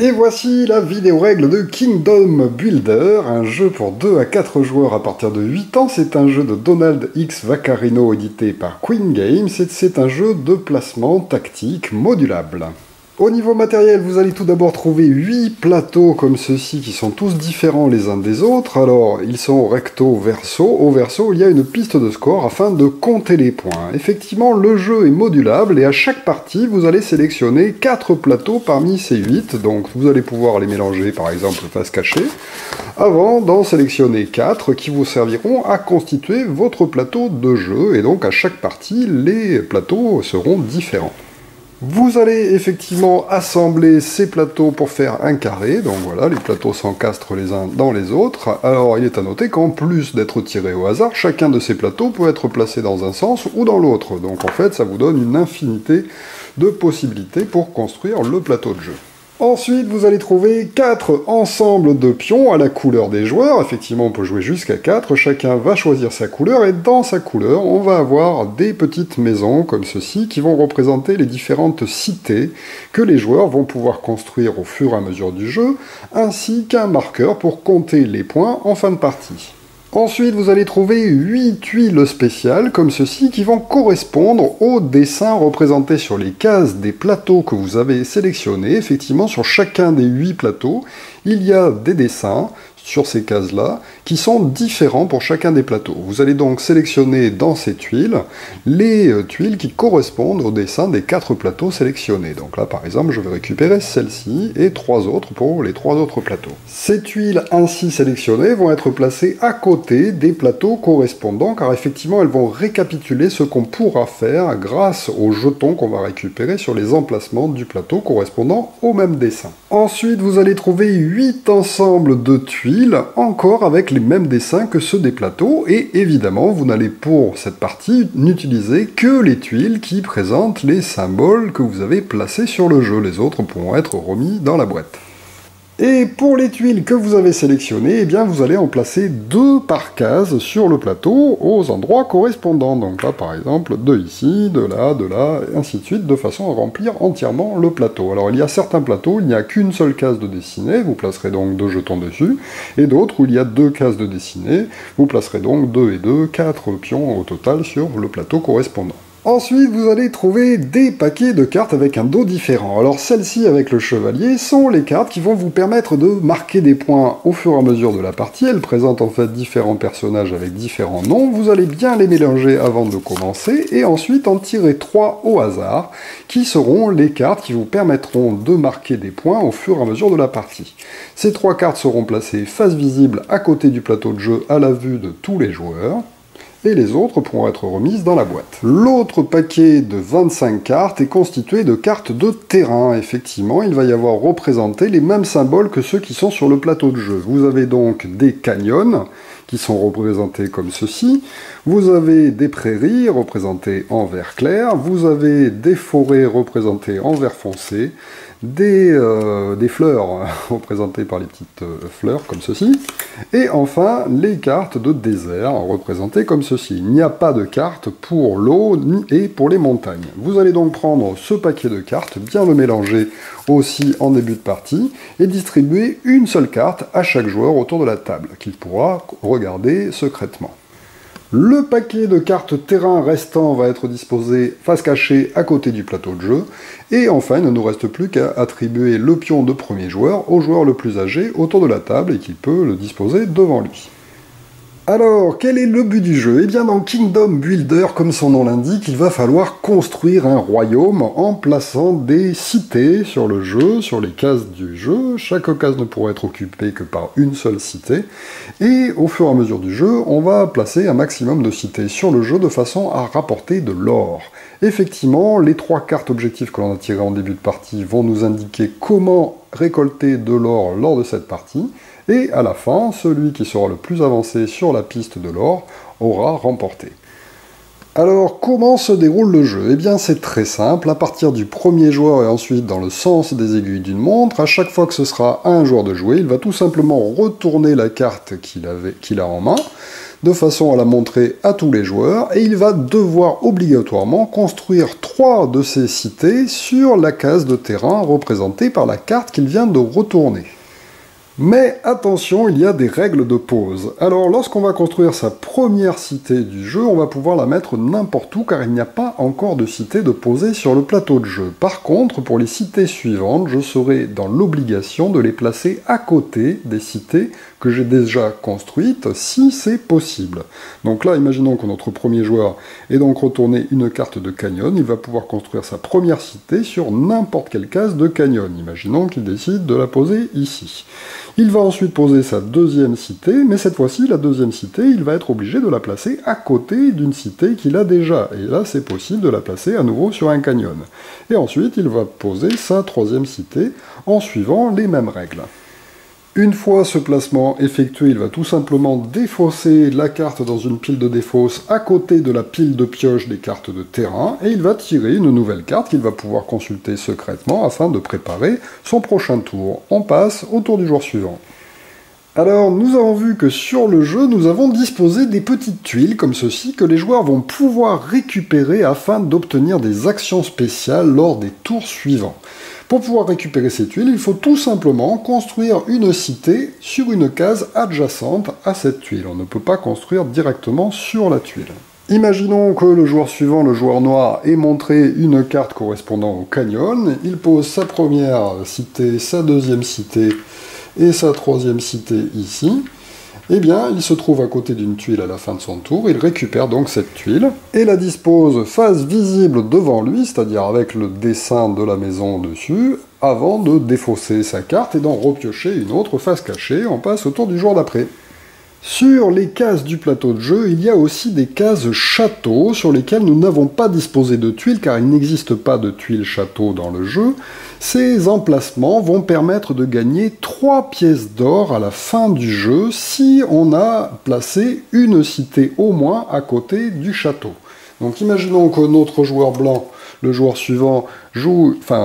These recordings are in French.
Et voici la vidéo règle de Kingdom Builder, un jeu pour 2 à 4 joueurs à partir de 8 ans. C'est un jeu de Donald X Vaccarino édité par Queen Games et c'est un jeu de placement tactique modulable. Au niveau matériel, vous allez tout d'abord trouver 8 plateaux comme ceci qui sont tous différents les uns des autres. Alors, ils sont recto verso. Au verso, il y a une piste de score afin de compter les points. Effectivement, le jeu est modulable et à chaque partie, vous allez sélectionner 4 plateaux parmi ces 8. Donc, vous allez pouvoir les mélanger, par exemple, face cachée, avant d'en sélectionner 4 qui vous serviront à constituer votre plateau de jeu. Et donc, à chaque partie, les plateaux seront différents. Vous allez effectivement assembler ces plateaux pour faire un carré, donc voilà, les plateaux s'encastrent les uns dans les autres. Alors il est à noter qu'en plus d'être tiré au hasard, chacun de ces plateaux peut être placé dans un sens ou dans l'autre. Donc en fait, ça vous donne une infinité de possibilités pour construire le plateau de jeu. Ensuite, vous allez trouver 4 ensembles de pions à la couleur des joueurs. Effectivement, on peut jouer jusqu'à 4. Chacun va choisir sa couleur et dans sa couleur, on va avoir des petites maisons comme ceci qui vont représenter les différentes cités que les joueurs vont pouvoir construire au fur et à mesure du jeu, ainsi qu'un marqueur pour compter les points en fin de partie. Ensuite, vous allez trouver 8 tuiles spéciales, comme ceci, qui vont correspondre aux dessins représentés sur les cases des plateaux que vous avez sélectionnés. Effectivement, sur chacun des 8 plateaux, il y a des dessins sur ces cases-là, qui sont différents pour chacun des plateaux. Vous allez donc sélectionner dans ces tuiles les tuiles qui correspondent au dessin des 4 plateaux sélectionnés. Donc là, par exemple, je vais récupérer celle-ci et 3 autres pour les 3 autres plateaux. Ces tuiles ainsi sélectionnées vont être placées à côté des plateaux correspondants, car effectivement, elles vont récapituler ce qu'on pourra faire grâce aux jetons qu'on va récupérer sur les emplacements du plateau correspondant au même dessin. Ensuite, vous allez trouver 8 ensembles de tuiles encore avec les mêmes dessins que ceux des plateaux, et évidemment, vous n'allez pour cette partie n'utiliser que les tuiles qui présentent les symboles que vous avez placés sur le jeu. Les autres pourront être remis dans la boîte. Et pour les tuiles que vous avez sélectionnées, eh bien vous allez en placer 2 par case sur le plateau aux endroits correspondants. Donc là, par exemple, 2 ici, de là, et ainsi de suite, de façon à remplir entièrement le plateau. Alors il y a certains plateaux, il n'y a qu'une seule case de dessinée, vous placerez donc 2 jetons dessus, et d'autres où il y a 2 cases de dessinée, vous placerez donc 2 et 2, 4 pions au total sur le plateau correspondant. Ensuite, vous allez trouver des paquets de cartes avec un dos différent. Alors celles-ci avec le chevalier sont les cartes qui vont vous permettre de marquer des points au fur et à mesure de la partie. Elles présentent en fait différents personnages avec différents noms. Vous allez bien les mélanger avant de commencer et ensuite en tirer 3 au hasard qui seront les cartes qui vous permettront de marquer des points au fur et à mesure de la partie. Ces 3 cartes seront placées face visible à côté du plateau de jeu à la vue de tous les joueurs, et les autres pourront être remises dans la boîte. L'autre paquet de 25 cartes est constitué de cartes de terrain. Effectivement, il va y avoir représenté les mêmes symboles que ceux qui sont sur le plateau de jeu. Vous avez donc des canyons, qui sont représentés comme ceci. Vous avez des prairies représentées en vert clair. Vous avez des forêts représentées en vert foncé. Des fleurs représentées par les petites fleurs comme ceci. Et enfin, les cartes de désert représentées comme ceci. Il n'y a pas de carte pour l'eau et pour les montagnes. Vous allez donc prendre ce paquet de cartes, bien le mélanger aussi en début de partie, et distribuer une seule carte à chaque joueur autour de la table, qu'il pourra regarder secrètement. Le paquet de cartes terrain restant va être disposé face cachée à côté du plateau de jeu. Et enfin, il ne nous reste plus qu'à attribuer le pion de premier joueur au joueur le plus âgé autour de la table et qui peut le disposer devant lui. Alors, quel est le but du jeu? Eh bien, dans Kingdom Builder, comme son nom l'indique, il va falloir construire un royaume en plaçant des cités sur le jeu, sur les cases du jeu. Chaque case ne pourra être occupée que par une seule cité. Et au fur et à mesure du jeu, on va placer un maximum de cités sur le jeu de façon à rapporter de l'or. Effectivement, les 3 cartes objectifs que l'on a tirées en début de partie vont nous indiquer comment récolter de l'or lors de cette partie. Et à la fin, celui qui sera le plus avancé sur la piste de l'or aura remporté. Alors, comment se déroule le jeu? Eh bien, c'est très simple. À partir du premier joueur et ensuite dans le sens des aiguilles d'une montre, à chaque fois que ce sera à un joueur de jouer, il va tout simplement retourner la carte qu'il a en main, de façon à la montrer à tous les joueurs, et il va devoir obligatoirement construire 3 de ces cités sur la case de terrain représentée par la carte qu'il vient de retourner. Mais attention, il y a des règles de pose. Alors lorsqu'on va construire sa première cité du jeu, on va pouvoir la mettre n'importe où car il n'y a pas encore de cité de poser sur le plateau de jeu. Par contre, pour les cités suivantes, je serai dans l'obligation de les placer à côté des cités que j'ai déjà construites, si c'est possible. Donc là, imaginons que notre premier joueur ait donc retourné une carte de canyon, il va pouvoir construire sa première cité sur n'importe quelle case de canyon. Imaginons qu'il décide de la poser ici. Il va ensuite poser sa deuxième cité, mais cette fois-ci, la deuxième cité, il va être obligé de la placer à côté d'une cité qu'il a déjà. Et là, c'est possible de la placer à nouveau sur un canyon. Et ensuite, il va poser sa troisième cité en suivant les mêmes règles. Une fois ce placement effectué, il va tout simplement défausser la carte dans une pile de défausse à côté de la pile de pioche des cartes de terrain, et il va tirer une nouvelle carte qu'il va pouvoir consulter secrètement afin de préparer son prochain tour. On passe au tour du jour suivant. Alors, nous avons vu que sur le jeu, nous avons disposé des petites tuiles comme ceci que les joueurs vont pouvoir récupérer afin d'obtenir des actions spéciales lors des tours suivants. Pour pouvoir récupérer ces tuiles, il faut tout simplement construire une cité sur une case adjacente à cette tuile. On ne peut pas construire directement sur la tuile. Imaginons que le joueur suivant, le joueur noir, ait montré une carte correspondant au canyon. Il pose sa première cité, sa deuxième cité et sa troisième cité ici. Eh bien, il se trouve à côté d'une tuile à la fin de son tour, il récupère donc cette tuile, et la dispose face visible devant lui, c'est-à-dire avec le dessin de la maison dessus, avant de défausser sa carte et d'en repiocher une autre face cachée. On passe au tour du jour d'après. Sur les cases du plateau de jeu, il y a aussi des cases châteaux sur lesquelles nous n'avons pas disposé de tuiles car il n'existe pas de tuiles châteaux dans le jeu. Ces emplacements vont permettre de gagner 3 pièces d'or à la fin du jeu si on a placé une cité au moins à côté du château. Donc imaginons que notre joueur blanc, le joueur suivant,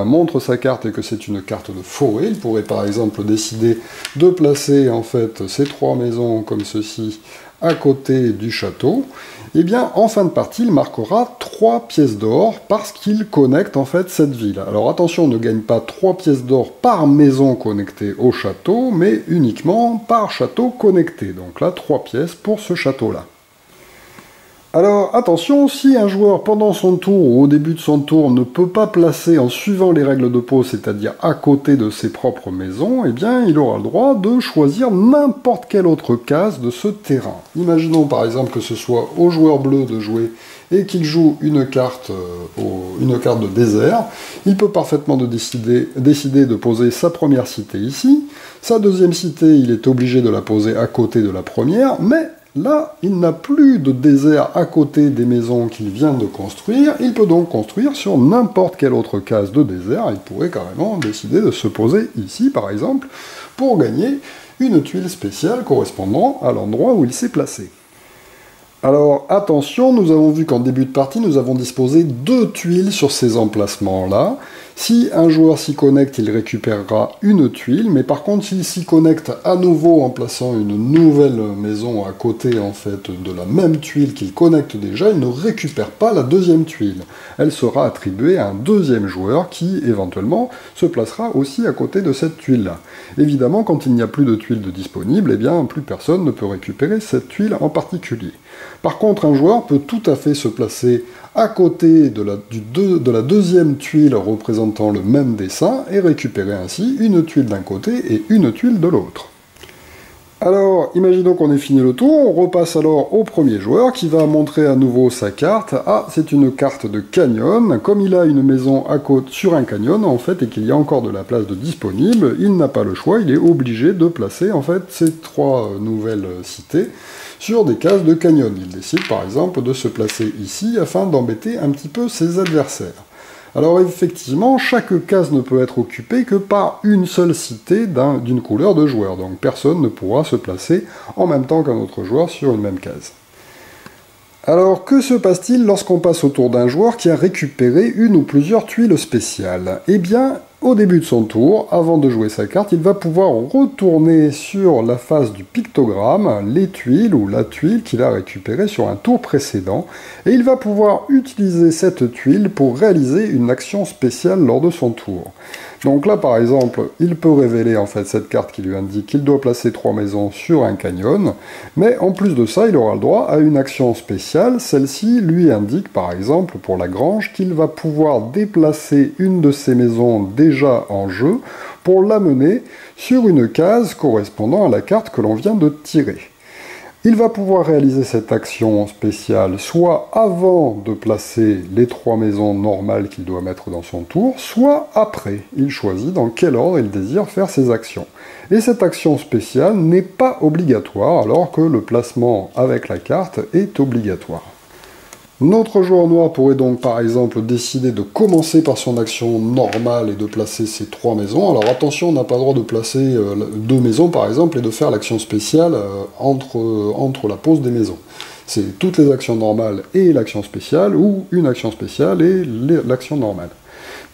montre sa carte et que c'est une carte de forêt. Il pourrait par exemple décider de placer en fait ces 3 maisons comme ceci à côté du château. Eh bien, en fin de partie, il marquera 3 pièces d'or parce qu'il connecte en fait cette ville. Alors attention, on ne gagne pas 3 pièces d'or par maison connectée au château, mais uniquement par château connecté. Donc là, 3 pièces pour ce château-là. Alors attention, si un joueur pendant son tour ou au début de son tour ne peut pas placer en suivant les règles de pose, c'est-à-dire à côté de ses propres maisons, eh bien il aura le droit de choisir n'importe quelle autre case de ce terrain. Imaginons par exemple que ce soit au joueur bleu de jouer et qu'il joue une carte de désert, il peut parfaitement décider de poser sa première cité ici, sa deuxième cité il est obligé de la poser à côté de la première, mais là, il n'a plus de désert à côté des maisons qu'il vient de construire, il peut donc construire sur n'importe quelle autre case de désert, il pourrait carrément décider de se poser ici, par exemple, pour gagner une tuile spéciale correspondant à l'endroit où il s'est placé. Alors attention, nous avons vu qu'en début de partie, nous avons disposé 2 tuiles sur ces emplacements-là. Si un joueur s'y connecte, il récupérera une tuile, mais par contre, s'il s'y connecte à nouveau en plaçant une nouvelle maison à côté en fait de la même tuile qu'il connecte déjà, il ne récupère pas la deuxième tuile. Elle sera attribuée à un deuxième joueur qui, éventuellement, se placera aussi à côté de cette tuile-là. Évidemment, quand il n'y a plus de tuiles de disponibles, eh bien, plus personne ne peut récupérer cette tuile en particulier. Par contre, un joueur peut tout à fait se placer à côté de la deuxième tuile représentant le même dessin et récupérer ainsi une tuile d'un côté et une tuile de l'autre. Alors, imaginons qu'on ait fini le tour, on repasse alors au premier joueur qui va montrer à nouveau sa carte. Ah, c'est une carte de canyon. Comme il a une maison à côté sur un canyon, en fait, et qu'il y a encore de la place de disponible, il n'a pas le choix, il est obligé de placer, en fait, ces 3 nouvelles cités sur des cases de canyon. Il décide, par exemple, de se placer ici afin d'embêter un petit peu ses adversaires. Alors effectivement, chaque case ne peut être occupée que par une seule cité d'une couleur de joueur, donc personne ne pourra se placer en même temps qu'un autre joueur sur une même case. Alors, que se passe-t-il lorsqu'on passe au tour d'un joueur qui a récupéré une ou plusieurs tuiles spéciales? Eh bien, au début de son tour, avant de jouer sa carte, il va pouvoir retourner sur la face du pictogramme les tuiles ou la tuile qu'il a récupérée sur un tour précédent, et il va pouvoir utiliser cette tuile pour réaliser une action spéciale lors de son tour. Donc là, par exemple, il peut révéler en fait cette carte qui lui indique qu'il doit placer 3 maisons sur un canyon, mais en plus de ça, il aura le droit à une action spéciale. Celle-ci lui indique, par exemple, pour la grange, qu'il va pouvoir déplacer une de ses maisons déjà en jeu pour l'amener sur une case correspondant à la carte que l'on vient de tirer. Il va pouvoir réaliser cette action spéciale soit avant de placer les 3 maisons normales qu'il doit mettre dans son tour, soit après. Il choisit dans quel ordre il désire faire ses actions. Et cette action spéciale n'est pas obligatoire, alors que le placement avec la carte est obligatoire. Notre joueur noir pourrait donc par exemple décider de commencer par son action normale et de placer ses 3 maisons. Alors attention, on n'a pas le droit de placer 2 maisons par exemple et de faire l'action spéciale entre la pose des maisons. C'est toutes les actions normales et l'action spéciale, ou une action spéciale et l'action normale.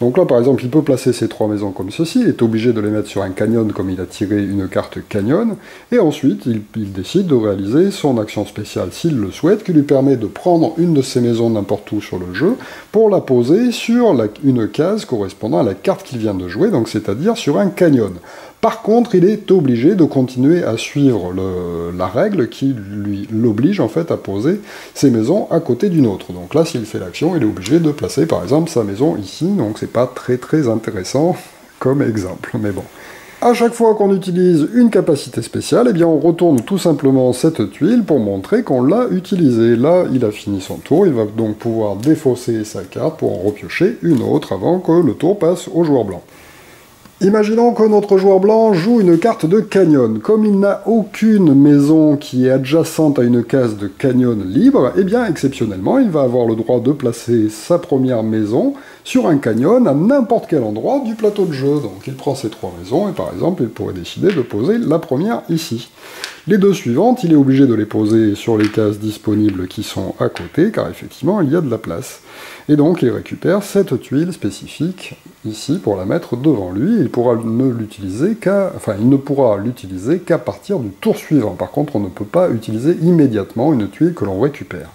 Donc là, par exemple, il peut placer ses 3 maisons comme ceci, il est obligé de les mettre sur un canyon comme il a tiré une carte canyon, et ensuite, il décide de réaliser son action spéciale s'il le souhaite, qui lui permet de prendre une de ses maisons n'importe où sur le jeu, pour la poser sur une case correspondant à la carte qu'il vient de jouer, donc c'est-à-dire sur un canyon. Par contre, il est obligé de continuer à suivre la règle qui l'oblige en fait à poser ses maisons à côté d'une autre. Donc là, s'il fait l'action, il est obligé de placer par exemple sa maison ici, donc c'est pas très intéressant comme exemple, mais bon. À chaque fois qu'on utilise une capacité spéciale, eh bien on retourne tout simplement cette tuile pour montrer qu'on l'a utilisée. Là, il a fini son tour, il va donc pouvoir défausser sa carte pour en repiocher une autre avant que le tour passe au joueur blanc. Imaginons que notre joueur blanc joue une carte de canyon. Comme il n'a aucune maison qui est adjacente à une case de canyon libre, eh bien, exceptionnellement, il va avoir le droit de placer sa première maison sur un canyon à n'importe quel endroit du plateau de jeu. Donc il prend ses 3 maisons et par exemple, il pourrait décider de poser la première ici. Les 2 suivantes, il est obligé de les poser sur les cases disponibles qui sont à côté, car effectivement, il y a de la place. Et donc, il récupère cette tuile spécifique ici pour la mettre devant lui. Il ne pourra l'utiliser qu'à partir du tour suivant. Par contre, on ne peut pas utiliser immédiatement une tuile que l'on récupère.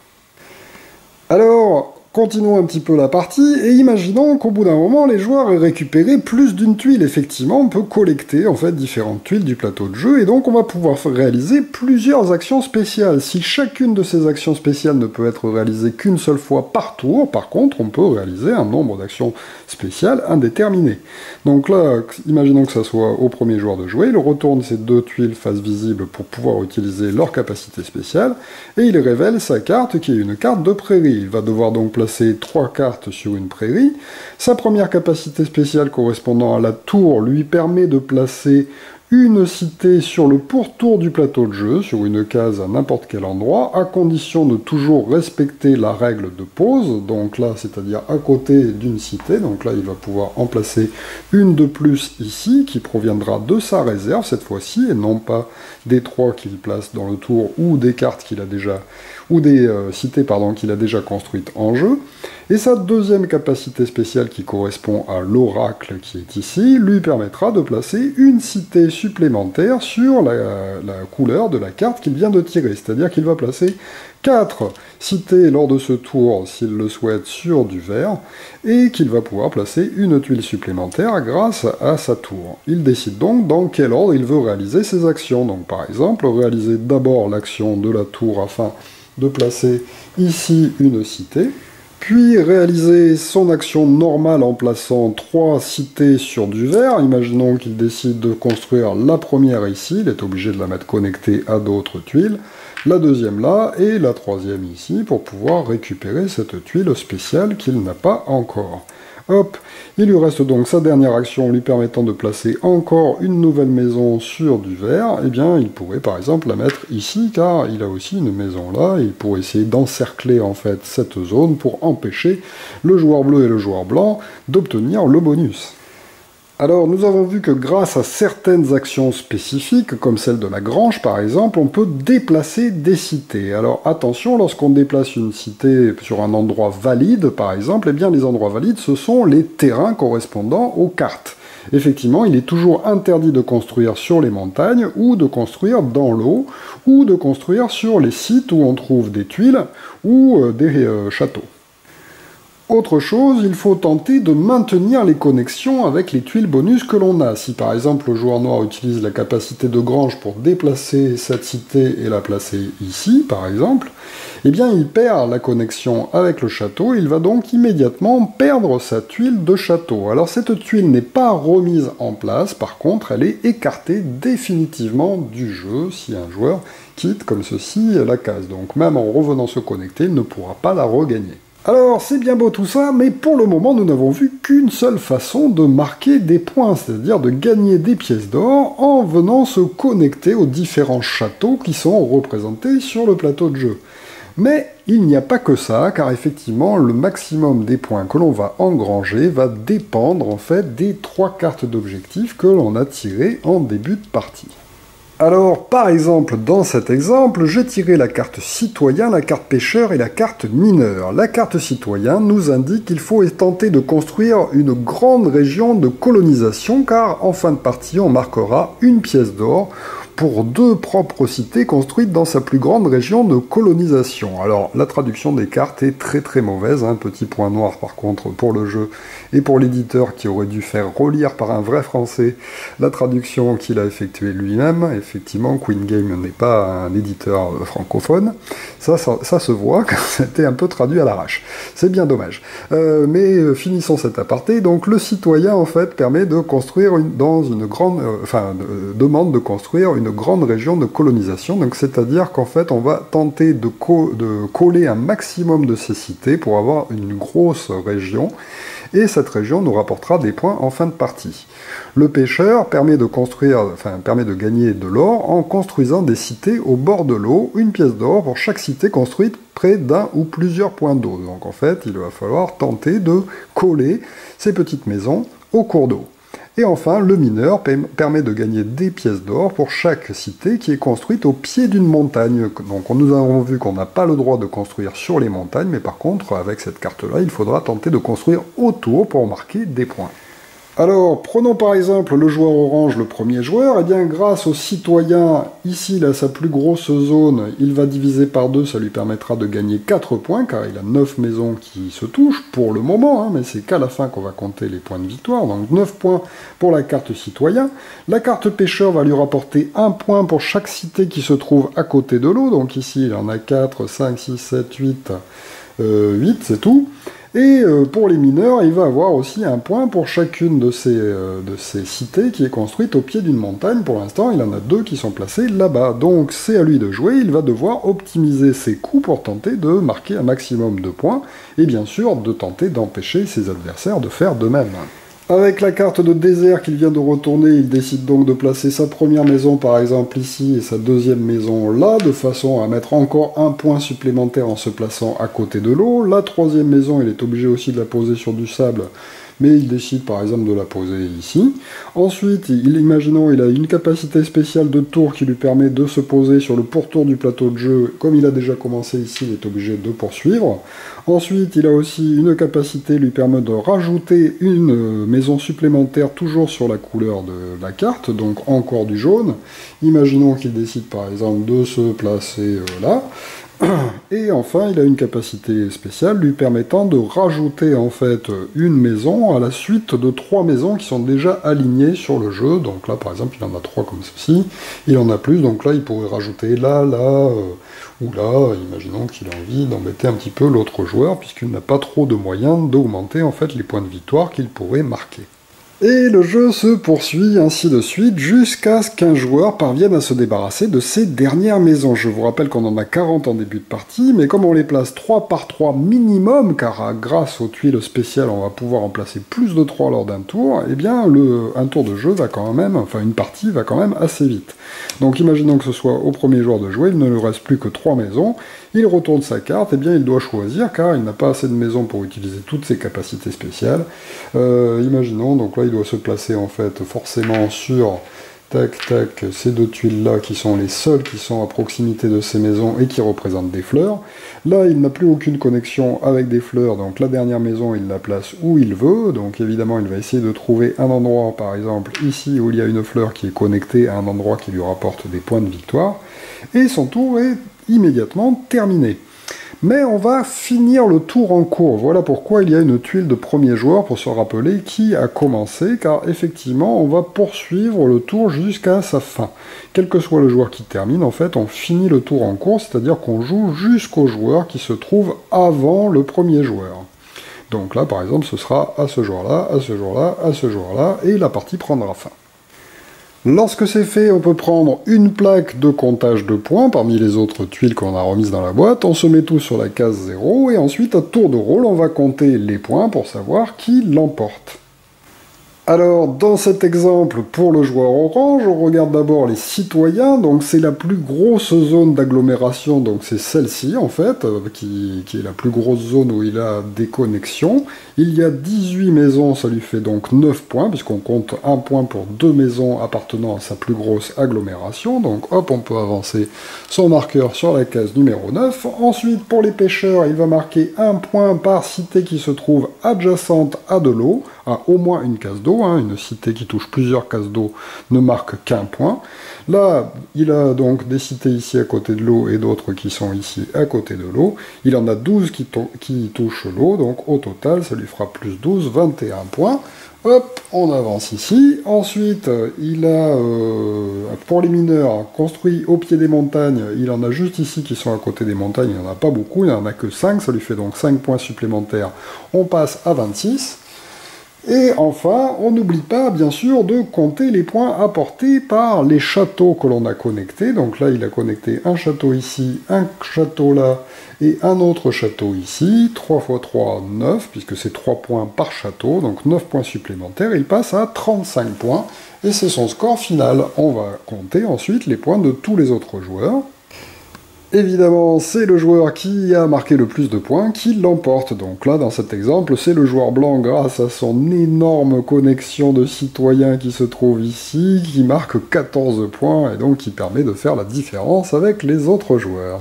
Alors, continuons un petit peu la partie, et imaginons qu'au bout d'un moment, les joueurs aient récupéré plus d'une tuile. Effectivement, on peut collecter en fait différentes tuiles du plateau de jeu, et donc on va pouvoir réaliser plusieurs actions spéciales. Si chacune de ces actions spéciales ne peut être réalisée qu'une seule fois par tour, par contre, on peut réaliser un nombre d'actions spéciales indéterminé. Donc là, imaginons que ça soit au premier joueur de jouer, il retourne ces 2 tuiles face visible pour pouvoir utiliser leur capacité spéciale, et il révèle sa carte qui est une carte de prairie. Il va devoir donc placer 3 cartes sur une prairie. Sa première capacité spéciale correspondant à la tour lui permet de placer une cité sur le pourtour du plateau de jeu, sur une case à n'importe quel endroit, à condition de toujours respecter la règle de pose, donc là, c'est-à-dire à côté d'une cité, donc là, il va pouvoir en placer une de plus ici, qui proviendra de sa réserve cette fois-ci, et non pas des 3 qu'il place dans le tour, ou des cartes qu'il a déjà, ou des cités, pardon, qu'il a déjà construites en jeu. Et sa deuxième capacité spéciale, qui correspond à l'oracle qui est ici, lui permettra de placer une cité supplémentaire sur la couleur de la carte qu'il vient de tirer. C'est-à-dire qu'il va placer 4 cités lors de ce tour, s'il le souhaite, sur du vert, et qu'il va pouvoir placer une tuile supplémentaire grâce à sa tour. Il décide donc dans quel ordre il veut réaliser ses actions. Donc par exemple, réaliser d'abord l'action de la tour afin de placer ici une cité, puis réaliser son action normale en plaçant 3 cités sur du vert. Imaginons qu'il décide de construire la première ici, il est obligé de la mettre connectée à d'autres tuiles, la deuxième là, et la troisième ici, pour pouvoir récupérer cette tuile spéciale qu'il n'a pas encore. Hop, il lui reste donc sa dernière action lui permettant de placer encore une nouvelle maison sur du vert. Eh bien, il pourrait par exemple la mettre ici, car il a aussi une maison là, et il pourrait essayer d'encercler en fait cette zone pour empêcher le joueur bleu et le joueur blanc d'obtenir le bonus. Alors, nous avons vu que grâce à certaines actions spécifiques, comme celle de la grange par exemple, on peut déplacer des cités. Alors attention, lorsqu'on déplace une cité sur un endroit valide par exemple, eh bien les endroits valides, ce sont les terrains correspondant aux cartes. Effectivement, il est toujours interdit de construire sur les montagnes, ou de construire dans l'eau, ou de construire sur les sites où on trouve des tuiles ou des châteaux. Autre chose, il faut tenter de maintenir les connexions avec les tuiles bonus que l'on a. Si par exemple le joueur noir utilise la capacité de grange pour déplacer cette cité et la placer ici, par exemple, eh bien il perd la connexion avec le château, il va donc immédiatement perdre sa tuile de château. Alors cette tuile n'est pas remise en place, par contre elle est écartée définitivement du jeu si un joueur quitte comme ceci la case. Donc même en revenant se connecter, il ne pourra pas la regagner. Alors, c'est bien beau tout ça, mais pour le moment, nous n'avons vu qu'une seule façon de marquer des points, c'est-à-dire de gagner des pièces d'or en venant se connecter aux différents châteaux qui sont représentés sur le plateau de jeu. Mais il n'y a pas que ça, car effectivement, le maximum des points que l'on va engranger va dépendre en fait des 3 cartes d'objectifs que l'on a tirées en début de partie. Alors, par exemple, dans cet exemple, j'ai tiré la carte citoyen, la carte pêcheur et la carte mineur. La carte citoyen nous indique qu'il faut tenter de construire une grande région de colonisation, car en fin de partie, on marquera une pièce d'or pour 2 propres cités construites dans sa plus grande région de colonisation. Alors, la traduction des cartes est très très mauvaise, un petit point noir par contre pour le jeu et pour l'éditeur qui aurait dû faire relire par un vrai français la traduction qu'il a effectuée lui-même. Effectivement, Queen Game n'est pas un éditeur francophone. Ça se voit que c'était un peu traduit à l'arrache. C'est bien dommage. Mais finissons cet aparté. Donc, le citoyen, en fait, permet de construire demande de construire une grande région de colonisation. Donc, c'est-à-dire qu'en fait, on va tenter de coller un maximum de ces cités pour avoir une grosse région. Et cette région nous rapportera des points en fin de partie. Le pêcheur permet de gagner de l'or en construisant des cités au bord de l'eau, une pièce d'or pour chaque cité construite près d'un ou plusieurs points d'eau. Donc en fait, il va falloir tenter de coller ces petites maisons au cours d'eau. Et enfin, le mineur permet de gagner des pièces d'or pour chaque cité qui est construite au pied d'une montagne. Donc nous avons vu qu'on n'a pas le droit de construire sur les montagnes, mais par contre, avec cette carte-là, il faudra tenter de construire autour pour marquer des points. Alors, prenons par exemple le joueur orange, le premier joueur, et bien grâce au citoyen, ici il a sa plus grosse zone, il va diviser par 2, ça lui permettra de gagner 4 points, car il a 9 maisons qui se touchent, pour le moment, mais c'est qu'à la fin qu'on va compter les points de victoire, donc 9 points pour la carte citoyen. La carte pêcheur va lui rapporter 1 point pour chaque cité qui se trouve à côté de l'eau, donc ici il en a 4, 5, 6, 7, 8, 8 c'est tout. Et pour les mineurs, il va avoir aussi 1 point pour chacune de ces cités qui est construite au pied d'une montagne. Pour l'instant, il en a 2 qui sont placés là-bas. Donc c'est à lui de jouer, il va devoir optimiser ses coups pour tenter de marquer un maximum de points, et bien sûr de tenter d'empêcher ses adversaires de faire de même. Avec la carte de désert qu'il vient de retourner, il décide donc de placer sa première maison par exemple ici et sa deuxième maison là, de façon à mettre encore 1 point supplémentaire en se plaçant à côté de l'eau. La troisième maison, il est obligé aussi de la poser sur du sable, mais il décide par exemple de la poser ici. Ensuite, imaginons, il a une capacité spéciale de tour qui lui permet de se poser sur le pourtour du plateau de jeu. Comme il a déjà commencé ici, il est obligé de poursuivre. Ensuite, il a aussi une capacité lui permet de rajouter une maison supplémentaire toujours sur la couleur de la carte, donc encore du jaune. Imaginons qu'il décide par exemple de se placer là. Et enfin, il a une capacité spéciale lui permettant de rajouter en fait une maison à la suite de 3 maisons qui sont déjà alignées sur le jeu. Donc là, par exemple, il en a 3 comme ceci. Il en a plus, donc là, il pourrait rajouter là, ou là. Imaginons qu'il a envie d'embêter un petit peu l'autre joueur, puisqu'il n'a pas trop de moyens d'augmenter en fait les points de victoire qu'il pourrait marquer. Et le jeu se poursuit ainsi de suite jusqu'à ce qu'un joueur parvienne à se débarrasser de ses dernières maisons. Je vous rappelle qu'on en a 40 en début de partie, mais comme on les place 3 par 3 minimum, car grâce aux tuiles spéciales on va pouvoir en placer plus de 3 lors d'un tour, eh bien un tour de jeu va quand même, enfin une partie va quand même assez vite. Donc imaginons que ce soit au premier joueur de jouer, il ne lui reste plus que 3 maisons, il retourne sa carte, et bien il doit choisir, car il n'a pas assez de maisons pour utiliser toutes ses capacités spéciales. Imaginons, donc là il doit se placer en fait forcément sur... Tac, tac, ces deux tuiles-là qui sont les seules qui sont à proximité de ces maisons et qui représentent des fleurs. Là, il n'a plus aucune connexion avec des fleurs, donc la dernière maison, il la place où il veut. Donc évidemment, il va essayer de trouver un endroit, par exemple ici, où il y a une fleur qui est connectée à un endroit qui lui rapporte des points de victoire. Et son tour est immédiatement terminé. Mais on va finir le tour en cours. Voilà pourquoi il y a une tuile de premier joueur pour se rappeler qui a commencé, car effectivement, on va poursuivre le tour jusqu'à sa fin. Quel que soit le joueur qui termine, en fait, on finit le tour en cours, c'est-à-dire qu'on joue jusqu'au joueur qui se trouve avant le premier joueur. Donc là, par exemple, ce sera à ce joueur-là, à ce joueur-là, à ce joueur-là, et la partie prendra fin. Lorsque c'est fait, on peut prendre une plaque de comptage de points parmi les autres tuiles qu'on a remises dans la boîte, on se met tous sur la case 0, et ensuite, à tour de rôle, on va compter les points pour savoir qui l'emporte. Alors, dans cet exemple, pour le joueur orange, on regarde d'abord les citoyens, donc c'est la plus grosse zone d'agglomération, donc c'est celle-ci en fait, qui est la plus grosse zone où il a des connexions. Il y a 18 maisons, ça lui fait donc 9 points, puisqu'on compte 1 point pour 2 maisons appartenant à sa plus grosse agglomération, donc hop, on peut avancer son marqueur sur la case numéro 9. Ensuite, pour les pêcheurs, il va marquer 1 point par cité qui se trouve adjacente à de l'eau, à au moins une case d'eau. Une cité qui touche plusieurs cases d'eau ne marque qu'un point. Là, il a donc des cités ici à côté de l'eau et d'autres qui sont ici à côté de l'eau. Il en a 12 qui touchent l'eau, donc au total, ça lui fera plus 12, 21 points. Hop, on avance ici. Ensuite, il a, pour les mineurs, construit au pied des montagnes. Il en a juste ici qui sont à côté des montagnes. Il n'y en a pas beaucoup, il n'en a que 5. Ça lui fait donc 5 points supplémentaires. On passe à 26. Et enfin, on n'oublie pas, bien sûr, de compter les points apportés par les châteaux que l'on a connectés. Donc là, il a connecté un château ici, un château là, et un autre château ici. 3 x 3, 9, puisque c'est 3 points par château, donc 9 points supplémentaires. Il passe à 35 points, et c'est son score final. On va compter ensuite les points de tous les autres joueurs. Évidemment, c'est le joueur qui a marqué le plus de points qui l'emporte. Donc là, dans cet exemple, c'est le joueur blanc, grâce à son énorme connexion de citoyens qui se trouve ici, qui marque 14 points, et donc qui permet de faire la différence avec les autres joueurs.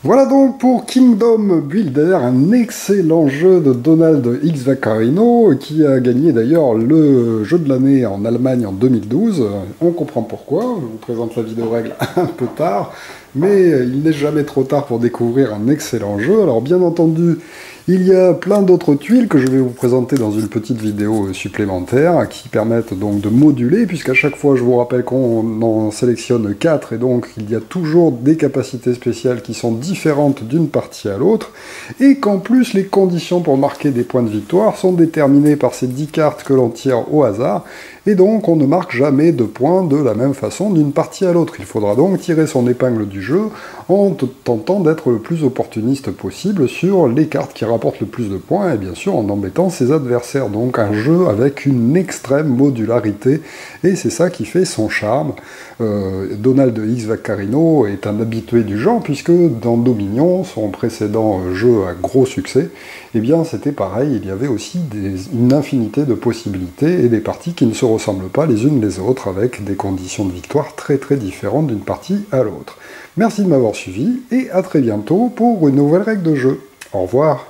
Voilà donc pour Kingdom Builder, un excellent jeu de Donald X Vaccarino, qui a gagné d'ailleurs le jeu de l'année en Allemagne en 2012. On comprend pourquoi, je vous présente la vidéo règle un peu tard, mais il n'est jamais trop tard pour découvrir un excellent jeu. Alors bien entendu, il y a plein d'autres tuiles que je vais vous présenter dans une petite vidéo supplémentaire qui permettent donc de moduler, puisqu'à chaque fois je vous rappelle qu'on en sélectionne 4 et donc il y a toujours des capacités spéciales qui sont différentes d'une partie à l'autre, et qu'en plus les conditions pour marquer des points de victoire sont déterminées par ces 10 cartes que l'on tire au hasard, et donc on ne marque jamais de points de la même façon d'une partie à l'autre. Il faudra donc tirer son épingle du jeu en tentant d'être le plus opportuniste possible sur les cartes qui rapportent le plus de points, et bien sûr en embêtant ses adversaires. Donc un jeu avec une extrême modularité, et c'est ça qui fait son charme. Donald X Vaccarino est un habitué du genre, puisque dans Dominion, son précédent jeu à gros succès, eh bien c'était pareil, il y avait aussi une infinité de possibilités, et des parties qui ne se ressemblent pas les unes les autres, avec des conditions de victoire très très différentes d'une partie à l'autre. Merci de m'avoir suivi, et à très bientôt pour une nouvelle règle de jeu. Au revoir.